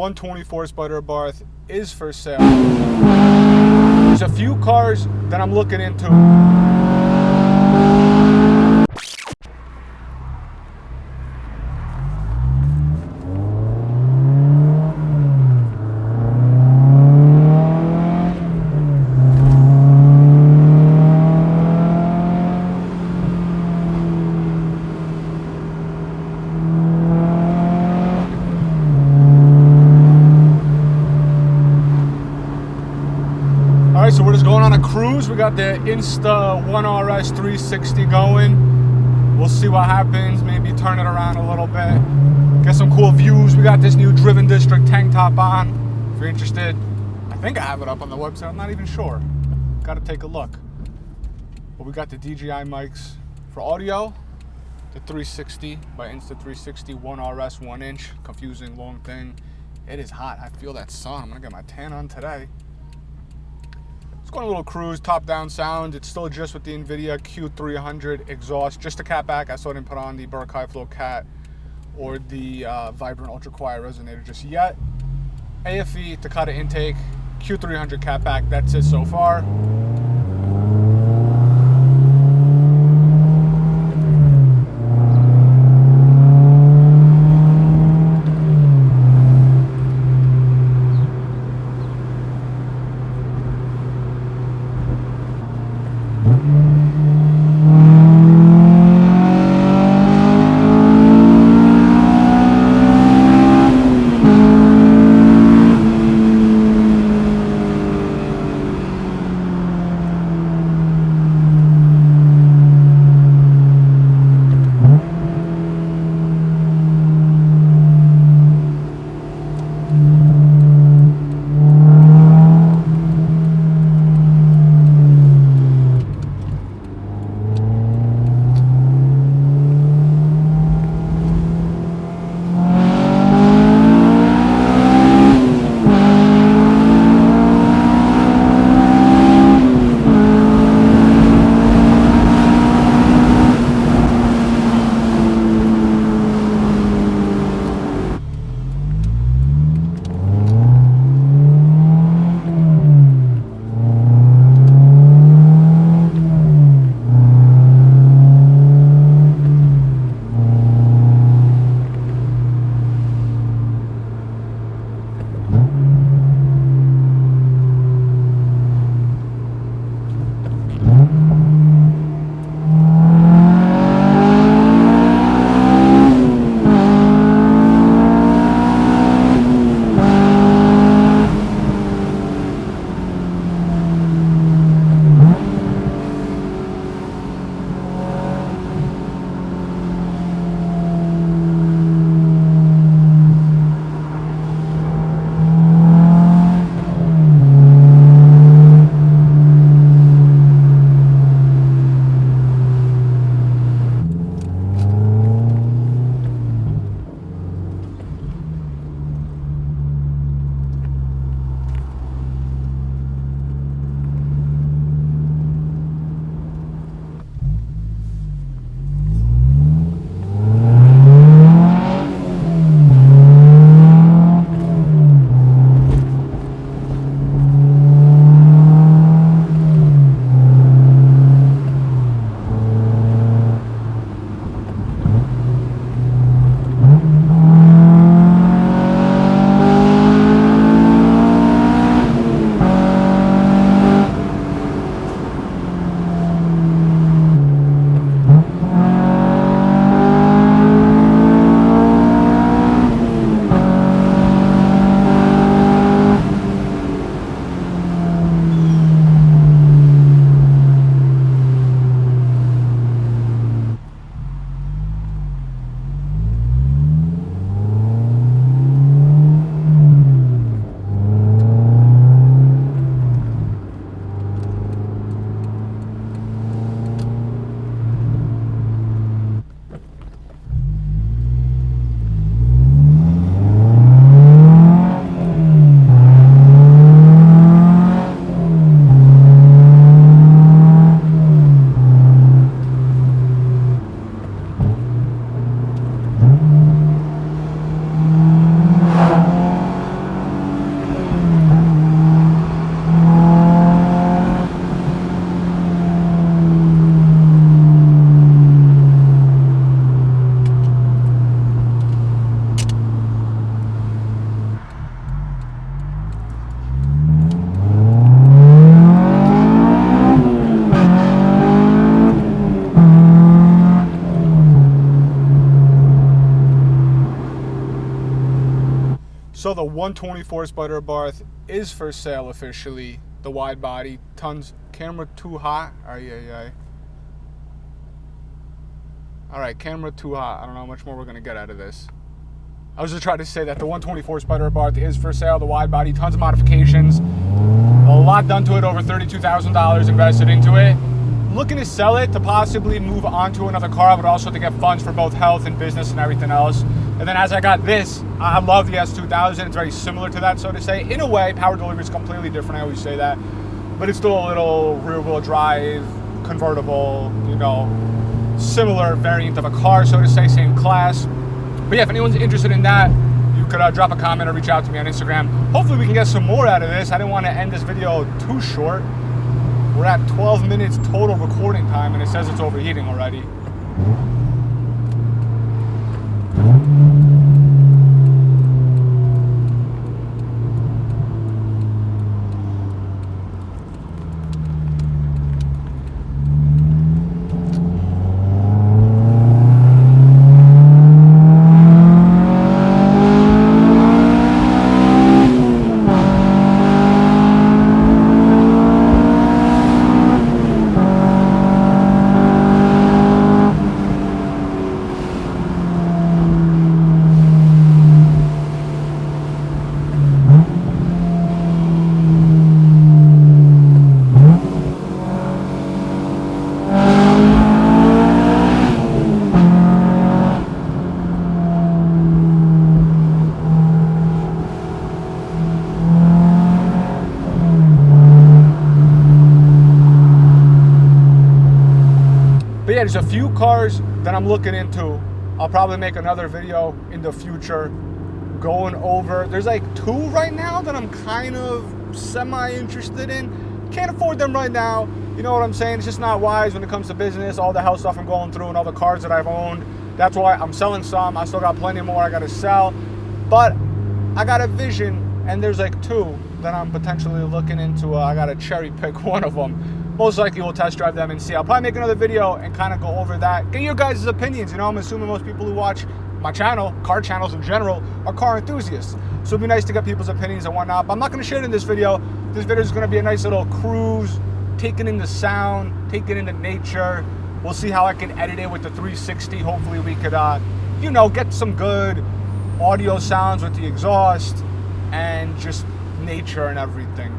124 Spider Abarth is for sale. There's a few cars that I'm looking into. Alright, so we're just going on a cruise. We got the Insta 1RS 360 going. We'll see what happens. Maybe turn it around a little bit. Get some cool views. We got this new Driven District tank top on. If you're interested, I think I have it up on the website. I'm not even sure. Got to take a look. But we got the DJI mics for audio. The 360 by Insta 360 1RS 1-inch. Confusing long thing. It is hot. I feel that sun. I'm going to get my tan on today. Going a little cruise, top-down sound. It's still just with the NVIDIA Q300 exhaust. Just a cat back. I still didn't put on the Burke High Flow Cat or the Vibrant Ultra Quiet resonator just yet. AFE Takata intake, Q300 cat back. That's it so far. So the 124 Spider Barth is for sale officially. The wide body, tons. Camera too hot. All right, camera too hot. I don't know how much more we're gonna get out of this. I was just trying to say that the 124 Spider Barth is for sale. The wide body, tons of modifications. A lot done to it, over $32,000 invested into it. Looking to sell it to possibly move on to another car, but also to get funds for both health and business and everything else. And then as I got this, I love the S2000. It's very similar to that, so to say. In a way, power delivery is completely different. I always say that. But it's still a little rear-wheel drive, convertible, you know, similar variant of a car, so to say, same class. But yeah, if anyone's interested in that, you could drop a comment or reach out to me on Instagram. Hopefully we can get some more out of this. I didn't want to end this video too short. We're at 12 minutes total recording time, and it says it's overheating already. But yeah, there's a few cars that I'm looking into. I'll probably make another video in the future going over. There's like 2 right now that I'm kind of semi-interested in. Can't afford them right now. You know what I'm saying? It's just not wise when it comes to business, all the health stuff I'm going through and all the cars that I've owned. That's why I'm selling some. I still got plenty more I got to sell. But I got a vision, and there's like 2 that I'm potentially looking into. I got to cherry pick one of them. Most likely we'll test drive them and see. I'll probably make another video and kind of go over that. Get your guys' opinions. You know, I'm assuming most people who watch my channel, car channels in general, are car enthusiasts. So it'd be nice to get people's opinions and whatnot. But I'm not going to share it in this video. This video is going to be a nice little cruise, taking in the sound, taking in the nature. We'll see how I can edit it with the 360. Hopefully we could, you know, get some good audio sounds with the exhaust and just nature and everything.